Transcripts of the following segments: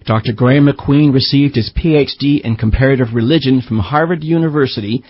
Dr. Graeme MacQueen received his Ph.D. in Comparative Religion from Harvard University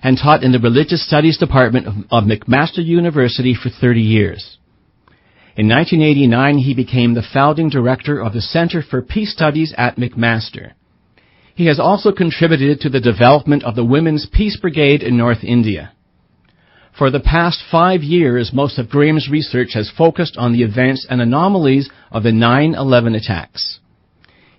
and taught in the Religious Studies Department of McMaster University for 30 years. In 1989, he became the founding director of the Center for Peace Studies at McMaster. He has also contributed to the development of the Women's Peace Brigade in North India. For the past 5 years, most of Graeme's research has focused on the events and anomalies of the 9/11 attacks.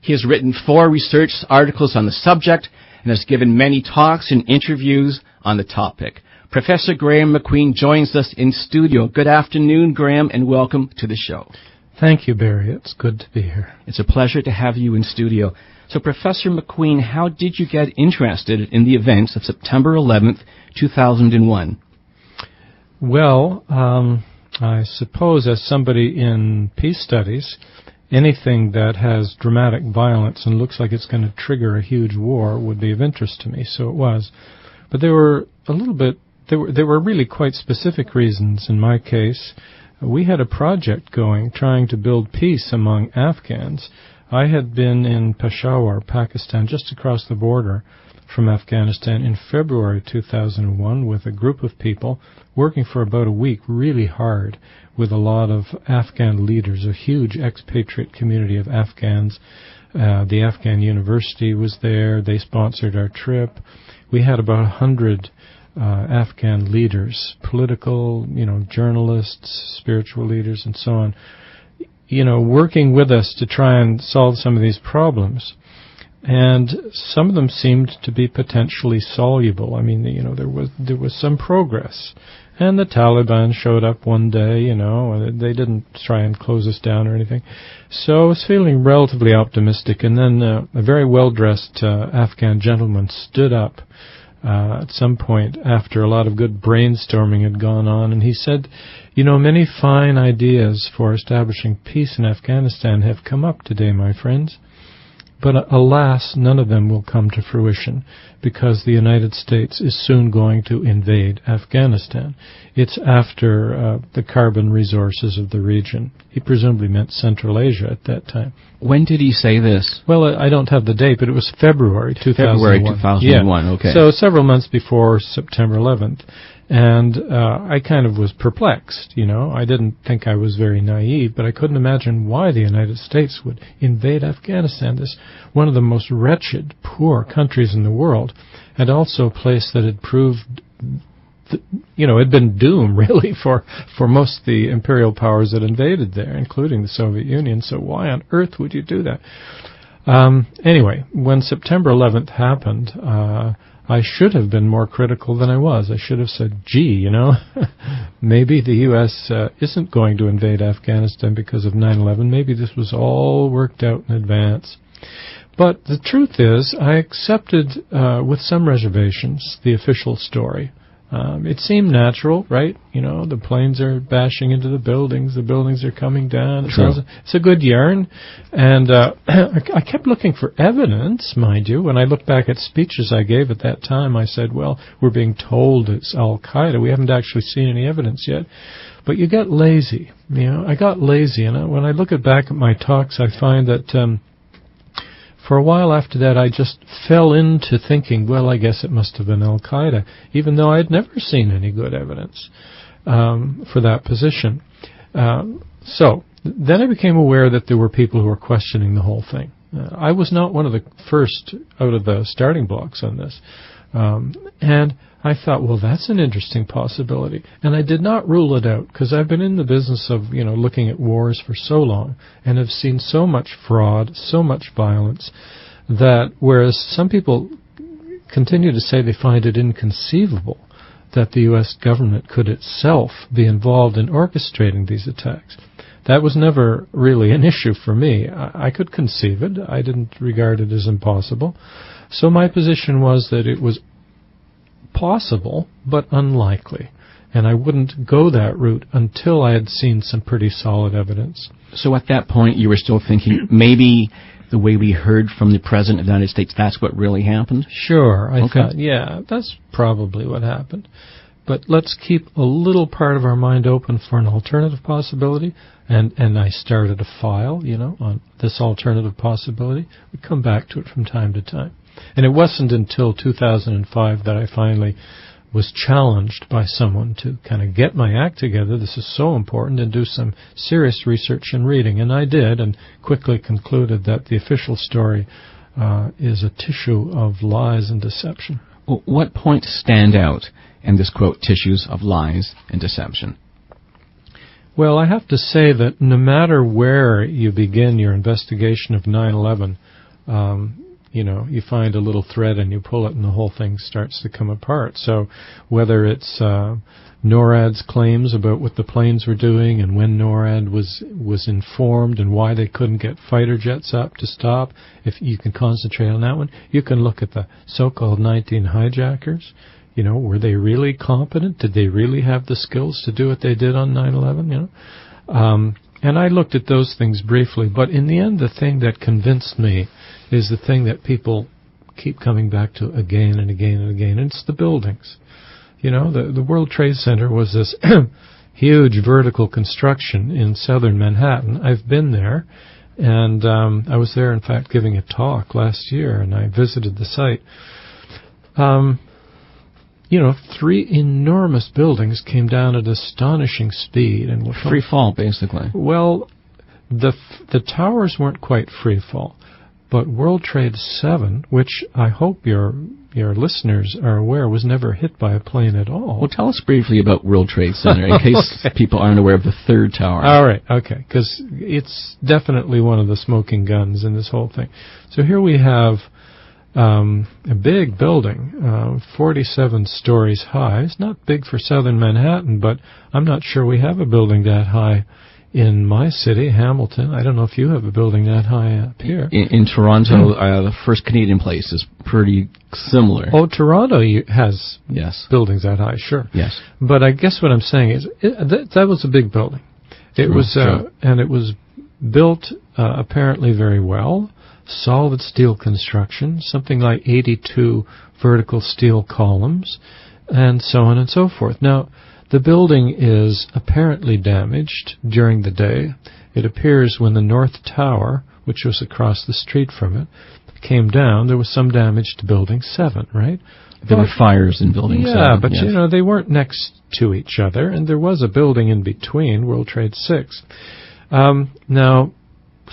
He has written 4 research articles on the subject and has given many talks and interviews on the topic. Professor Graeme MacQueen joins us in studio. Good afternoon, Graeme, and welcome to the show. Thank you, Barry. It's good to be here. It's a pleasure to have you in studio. So, Professor MacQueen, how did you get interested in the events of September 11th, 2001? Well, I suppose as somebody in peace studies, anything that has dramatic violence and looks like it's going to trigger a huge war would be of interest to me, so it was. But there were really quite specific reasons in my case. We had a project going trying to build peace among Afghans. I had been in Peshawar, Pakistan, just across the border from Afghanistan in February 2001 with a group of people working for about a week really hard with a lot of Afghan leaders, a huge expatriate community of Afghans. The Afghan University was there. They sponsored our trip. We had about 100 Afghan leaders, political, journalists, spiritual leaders, and so on, working with us to try and solve some of these problems. And some of them seemed to be potentially soluble. I mean, there was some progress. And the Taliban showed up one day, they didn't try and close us down or anything. So I was feeling relatively optimistic. And then a very well-dressed Afghan gentleman stood up at some point after a lot of good brainstorming had gone on, and he said, many fine ideas for establishing peace in Afghanistan have come up today, my friends. But alas, none of them will come to fruition because the United States is soon going to invade Afghanistan. It's after the carbon resources of the region. He presumably meant Central Asia at that time. When did he say this? Well, I don't have the date, but it was February 2001. February 2001, yeah. Okay. So several months before September 11th. And I kind of was perplexed, I didn't think I was very naive, but I couldn't imagine why the United States would invade Afghanistan, this one of the most wretched, poor countries in the world, and also a place that had proved, had been doomed, really, for most of the imperial powers that invaded there, including the Soviet Union. So why on earth would you do that? Anyway, when September 11th happened, I should have been more critical than I was. I should have said, gee, maybe the U.S. Isn't going to invade Afghanistan because of 9/11. Maybe this was all worked out in advance. But the truth is, I accepted, with some reservations, the official story. It seemed natural, right? The planes are bashing into the buildings are coming down. It's a good yarn. And I kept looking for evidence, mind you. When I look back at speeches I gave at that time, I said, well, we're being told it's Al-Qaeda. We haven't actually seen any evidence yet. But you get lazy. I got lazy. And when I look back at my talks, I find that for a while after that, I just fell into thinking, well, I guess it must have been Al-Qaeda, even though I had never seen any good evidence for that position. So then I became aware that there were people who were questioning the whole thing. I was not one of the first out of the starting blocks on this. And I thought, well, that's an interesting possibility. And I did not rule it out because I've been in the business of, looking at wars for so long and have seen so much fraud, so much violence, that whereas some people continue to say they find it inconceivable that the U.S. government could itself be involved in orchestrating these attacks, that was never really an issue for me. I could conceive it. I didn't regard it as impossible. So my position was that it was possible, but unlikely. And I wouldn't go that route until I had seen some pretty solid evidence. So at that point, you were still thinking maybe the way we heard from the President of the United States, that's what really happened? Sure. I thought, yeah, that's probably what happened. but let's keep a little part of our mind open for an alternative possibility. And I started a file, on this alternative possibility. We come back to it from time to time. And it wasn't until 2005 that I finally was challenged by someone to kind of get my act together. This is so important, and do some serious research and reading. And I did, and quickly concluded that the official story is a tissue of lies and deception. Well, what points stand out in this, quote, tissues of lies and deception? Well, I have to say that no matter where you begin your investigation of 9/11, you find a little thread and you pull it and the whole thing starts to come apart. So whether it's NORAD's claims about what the planes were doing and when NORAD was informed and why they couldn't get fighter jets up to stop, if you can concentrate on that one, you can look at the so-called 19 hijackers. Were they really competent? Did they really have the skills to do what they did on 9/11? And I looked at those things briefly, but in the end, the thing that convinced me is the thing that people keep coming back to again and again and again, and it's the buildings. The World Trade Center was this huge vertical construction in southern Manhattan. I've been there, and I was there, in fact, giving a talk last year, and I visited the site. 3 enormous buildings came down at astonishing speed and were free fall, basically. Well, the towers weren't quite free fall, but World Trade 7, which I hope your listeners are aware was never hit by a plane at all. Well, tell us briefly about World Trade Center in case people aren't aware of the third tower. All right, okay, because it's definitely one of the smoking guns in this whole thing. So here we have a big building, 47 stories high. It's not big for southern Manhattan, but I'm not sure we have a building that high in my city, Hamilton. I don't know if you have a building that high up here. In Toronto, the First Canadian Place is pretty similar. Oh, Toronto has yes. buildings that high, sure. Yes. But I guess what I'm saying is that was a big building. It was, and it was built apparently very well. Solid steel construction, something like 82 vertical steel columns, and so on and so forth. Now, the building is apparently damaged during the day. It appears when the North Tower, which was across the street from it, came down, there was some damage to Building 7, right? There were fires in Building 7. Yeah, but yes. They weren't next to each other, and there was a building in between, World Trade 6.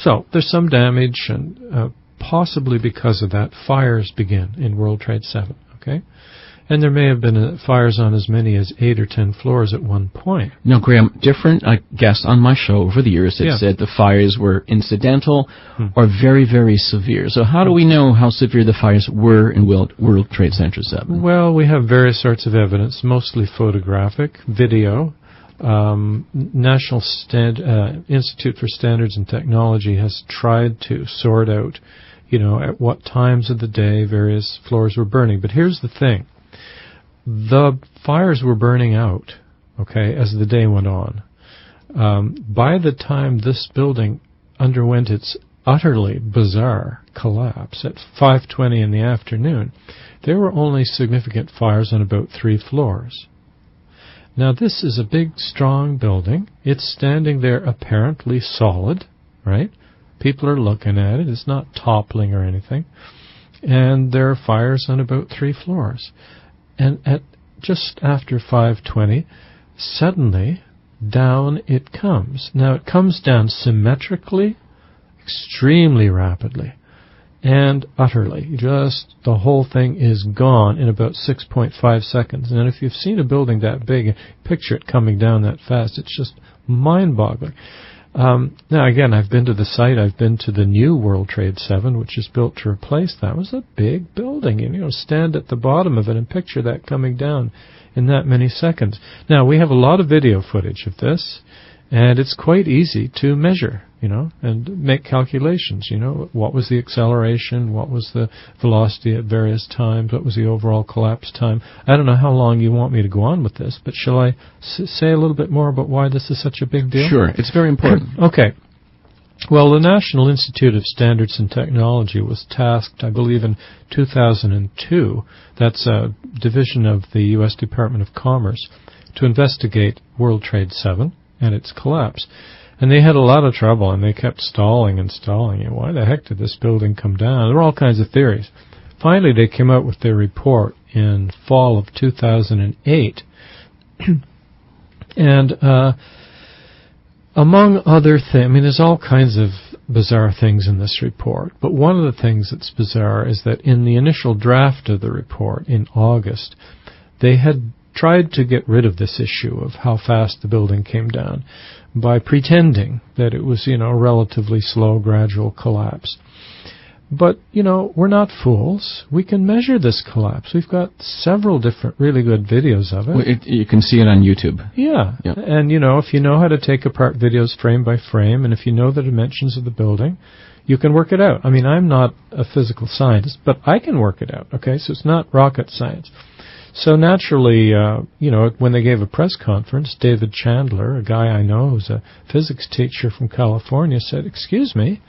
So there's some damage, and possibly because of that, fires begin in World Trade 7, okay? And there may have been fires on as many as 8 or 10 floors at one point. Now, Graeme, different guests on my show over the years have said the fires were incidental or very, very severe. So how do we know how severe the fires were in World Trade Center 7? Well, we have various sorts of evidence, mostly photographic, video. National Institute for Standards and Technology has tried to sort out, at what times of the day various floors were burning. But here's the thing. The fires were burning out, okay, as the day went on. By the time this building underwent its utterly bizarre collapse at 5:20 in the afternoon, there were only significant fires on about 3 floors. Now, this is a big, strong building. It's standing there apparently solid, right? People are looking at it. It's not toppling or anything. And there are fires on about 3 floors. And at just after 5:20, suddenly, down it comes. Now, it comes down symmetrically, extremely rapidly, and utterly. Just the whole thing is gone in about 6.5 seconds. And if you've seen a building that big, picture it coming down that fast. It's just mind-boggling. Now, again, I've been to the site. I've been to the new World Trade 7, which is built to replace that. It was a big building. Stand at the bottom of it and picture that coming down in that many seconds. Now, we have a lot of video footage of this, and it's quite easy to measure, and make calculations. What was the acceleration? What was the velocity at various times? What was the overall collapse time? I don't know how long you want me to go on with this, but shall I say a little bit more about why this is such a big deal? Sure, it's very important. Okay. Well, the National Institute of Standards and Technology was tasked, I believe, in 2002, that's a division of the U.S. Department of Commerce, to investigate World Trade 7 and its collapse. And they had a lot of trouble, and they kept stalling and stalling. Why the heck did this building come down? There were all kinds of theories. Finally, they came out with their report in fall of 2008. And among other things, I mean, there's all kinds of bizarre things in this report, but one of the things that's bizarre is that in the initial draft of the report in August, they had tried to get rid of this issue of how fast the building came down by pretending that it was, a relatively slow, gradual collapse. But, we're not fools. We can measure this collapse. We've got several different really good videos of it. Well, you can see it on YouTube. Yeah. And, if you know how to take apart videos frame by frame, and if you know the dimensions of the building, you can work it out. I mean, I'm not a physical scientist, but I can work it out, okay? So it's not rocket science. So naturally, when they gave a press conference, David Chandler, a guy I know who's a physics teacher from California, said, "Excuse me,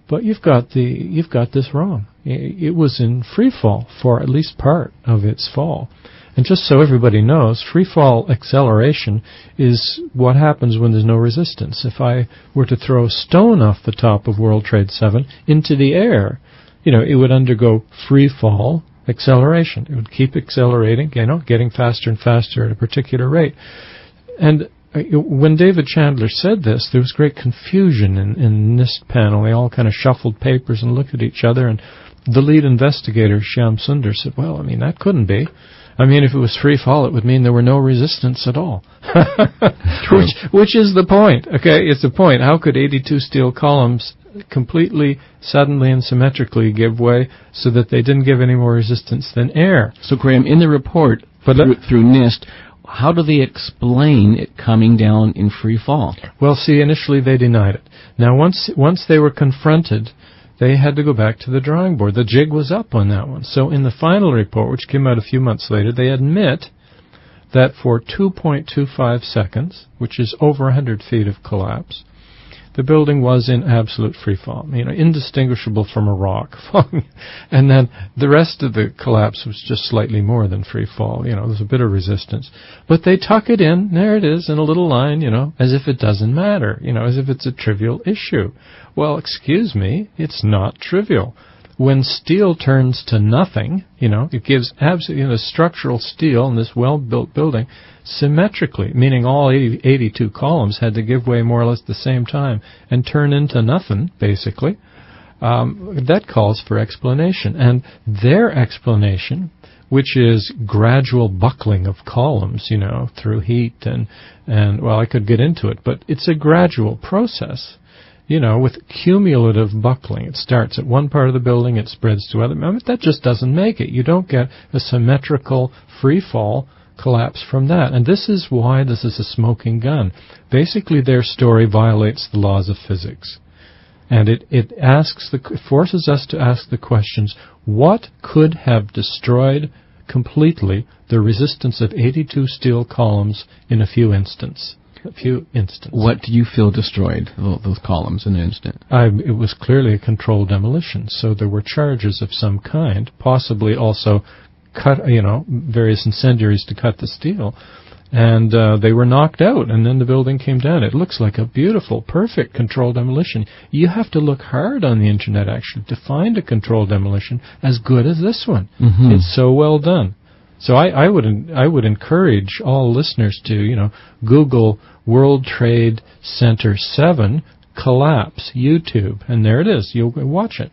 but you've got this wrong. It was in free fall for at least part of its fall." And just so everybody knows, free fall acceleration is what happens when there's no resistance. If I were to throw a stone off the top of World Trade 7 into the air, it would undergo free fall acceleration. It would keep accelerating, getting faster and faster at a particular rate. And when David Chandler said this, there was great confusion in the NIST panel. They all kind of shuffled papers and looked at each other, and the lead investigator, Shyam Sundar, said, "Well, that couldn't be. If it was free fall, it would mean there were no resistance at all." which is the point, okay? It's the point. How could 82 steel columns completely, suddenly, and symmetrically give way so that they didn't give any more resistance than air? So, Graeme, in the report, through NIST, how do they explain it coming down in free fall? Well, see, initially they denied it. Now, once they were confronted, they had to go back to the drawing board. The jig was up on that one. So in the final report, which came out a few months later, they admit that for 2.25 seconds, which is over 100 feet of collapse, the building was in absolute free fall, indistinguishable from a rock. And then the rest of the collapse was just slightly more than free fall. There's a bit of resistance. But they tuck it in, there it is, in a little line, as if it doesn't matter, as if it's a trivial issue. Well, excuse me, it's not trivial. When steel turns to nothing, it gives absolutely structural steel in this well-built building symmetrically, meaning all 82 columns had to give way more or less at the same time and turn into nothing, basically. That calls for explanation. And their explanation, which is gradual buckling of columns, through heat and I could get into it, but it's a gradual process. With cumulative buckling. It starts at one part of the building, it spreads to other. That just doesn't make it. You don't get a symmetrical free fall collapse from that. And this is why this is a smoking gun. Basically, their story violates the laws of physics. And it forces us to ask the questions, what could have destroyed completely the resistance of 82 steel columns in a few instants? What do you feel destroyed those columns in an instant? It was clearly a controlled demolition, so there were charges of some kind, possibly also various incendiaries to cut the steel, and they were knocked out, and then the building came down. It looks like a beautiful, perfect controlled demolition. You have to look hard on the internet, actually, to find a controlled demolition as good as this one. Mm-hmm. It's so well done. So I would encourage all listeners to, Google World Trade Center 7 collapse YouTube, and there it is. You'll watch it.